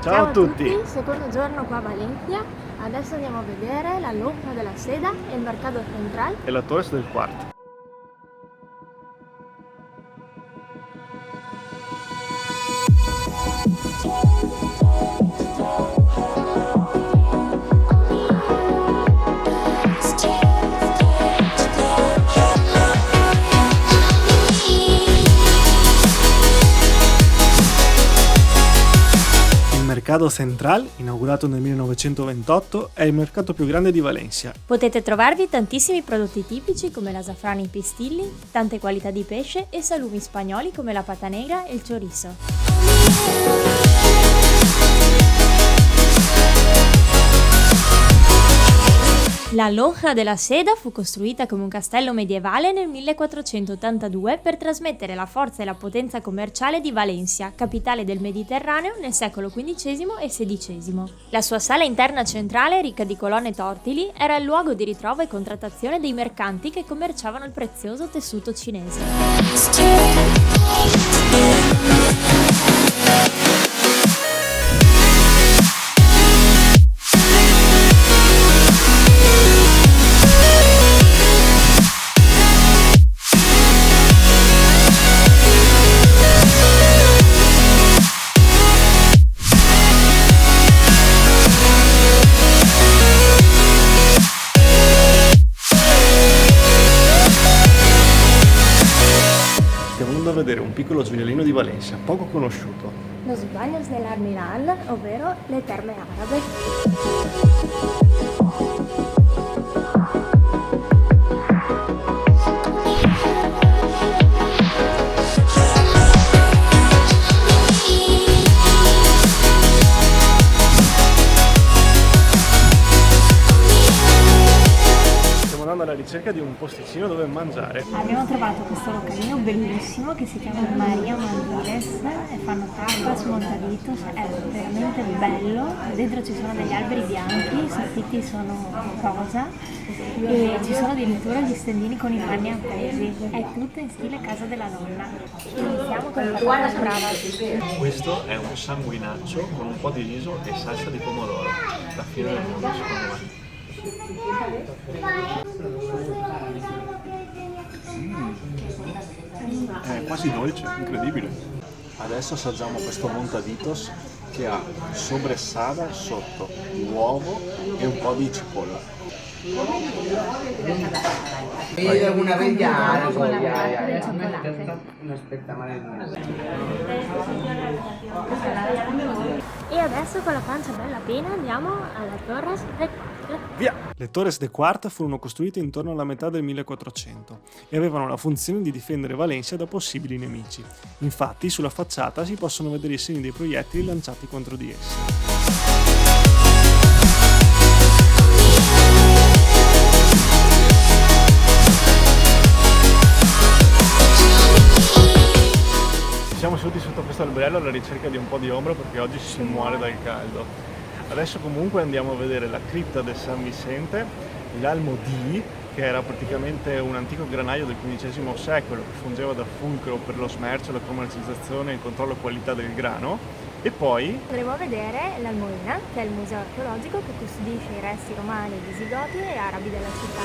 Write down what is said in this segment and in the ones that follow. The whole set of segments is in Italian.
Ciao a tutti! Secondo giorno qua a Valencia. Adesso andiamo a vedere la Lonja de la Seda, il Mercado Central e la Torres del Quarto. Il Mercado Central, inaugurato nel 1928, è il mercato più grande di Valencia. Potete trovarvi tantissimi prodotti tipici come l'azafrano in pistilli, tante qualità di pesce e salumi spagnoli come la pata negra e il chorizo. La Lonja de la Seda fu costruita come un castello medievale nel 1482 per trasmettere la forza e la potenza commerciale di Valencia, capitale del Mediterraneo nel secolo XV e XVI. La sua sala interna centrale, ricca di colonne tortili, era il luogo di ritrovo e contrattazione dei mercanti che commerciavano il prezioso tessuto cinese. A vedere un piccolo gioiellino di Valencia, poco conosciuto. Los Baños del Almiral, ovvero le terme arabe. Alla ricerca di un posticino dove mangiare. Abbiamo trovato questo localino bellissimo che si chiama Maria Manzales e fanno tapas, montaditos, è veramente bello. Dentro ci sono degli alberi bianchi, i soffitti sono rosa e ci sono addirittura gli stendini con i panni appesi. È tutto in stile casa della nonna. Iniziamo con la patata brava. Questo è un sanguinaccio con un po' di riso e salsa di pomodoro. La fine del mondo, secondo me. È quasi dolce, incredibile. Adesso assaggiamo questo montaditos che ha sobressata sotto, uovo e un po' di cipolla. Una veglia con la parte del cioccolato. E adesso con la pancia bella piena andiamo alla Torres del Via! Le Torres de Quarta furono costruite intorno alla metà del 1400 e avevano la funzione di difendere Valencia da possibili nemici. Infatti, sulla facciata si possono vedere i segni dei proiettili lanciati contro di essi. Siamo seduti sotto questo alberello alla ricerca di un po' di ombra perché oggi si muore dal caldo. Adesso comunque andiamo a vedere la cripta del San Vicente, l'Almodí, che era praticamente un antico granaio del XV secolo che fungeva da fulcro per lo smercio, la commercializzazione e il controllo qualità del grano. E poi andremo a vedere l'Almoina, che è il museo archeologico che custodisce i resti romani, visigoti e arabi della città.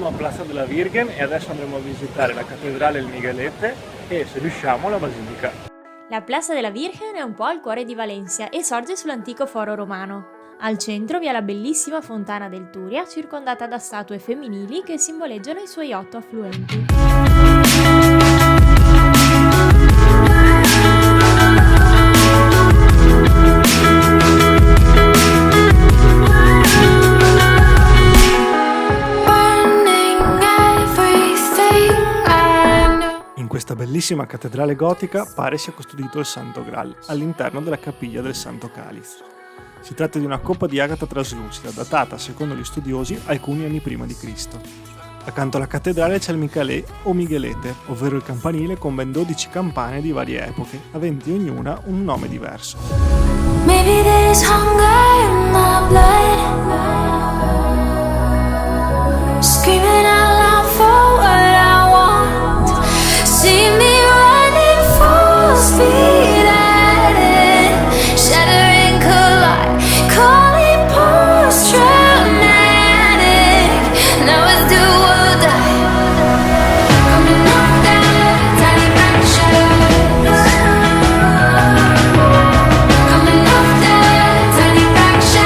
siamo a Plaza della Virgen e adesso andremo a visitare la cattedrale Il Miguelete e, se riusciamo, la basilica. La Plaza della Virgen è un po' al cuore di Valencia e sorge sull'antico foro romano. Al centro vi è la bellissima fontana del Turia, circondata da statue femminili che simboleggiano i suoi 8 affluenti. bellissima cattedrale gotica pare sia custodito il Santo Graal all'interno della capiglia del Santo Calice. Si tratta di una coppa di agata traslucida, datata, secondo gli studiosi, alcuni anni prima di Cristo. Accanto alla cattedrale c'è il Micalè o Miguelete, ovvero il campanile con ben 12 campane di varie epoche, aventi ognuna un nome diverso. Maybe there's hunger in my blood, screaming out loud for what I want. See me running full speed at it, shattering collide, calling post-traumatic. Now it's do or die. Coming off that tiny fractures, coming off that tiny fractures.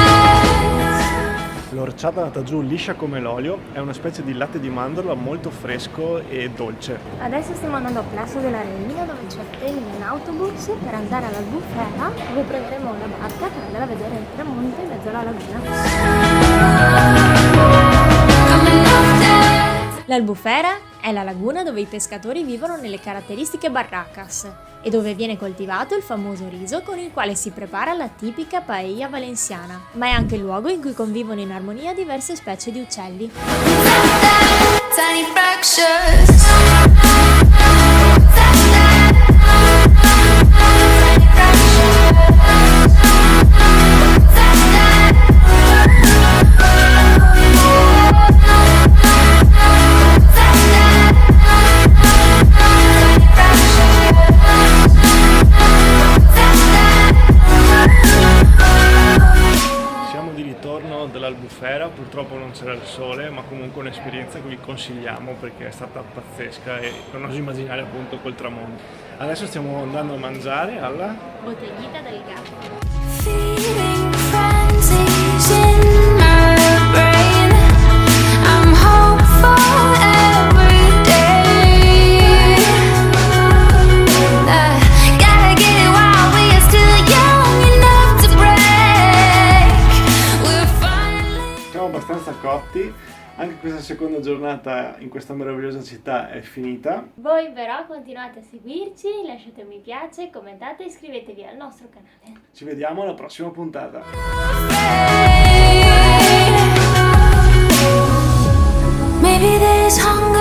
L'orciata nata giù liscia come l'olio è una specie di latte di mandorla molto fresco e dolce. Adesso stiamo andando a Plaza della Reina, dove c'è il treno in autobus per andare all'Albufera, dove prenderemo la barca per andare a vedere il tramonto in mezzo alla laguna. L'Albufera è la laguna dove i pescatori vivono nelle caratteristiche barracas e dove viene coltivato il famoso riso con il quale si prepara la tipica paella valenziana, ma è anche il luogo in cui convivono in armonia diverse specie di uccelli. Tiny fractures. Siamo di ritorno dall'Albufera, purtroppo non c'era il sole, ma comunque un'esperienza che vi consigliamo perché è stata pazzesca e non oso immaginare appunto col tramonto. Adesso stiamo andando a mangiare alla... Botellita del gatto. Feeling frenzies in my brain. I'm hopeful every day. Gotta get it while we are still young enough to break. We're finally. Siamo abbastanza cotti, anche questa seconda giornata in questa meravigliosa città è finita. Voi però continuate a seguirci, lasciate un mi piace, commentate e iscrivetevi al nostro canale. Ci vediamo alla prossima puntata. Maybe there's hunger.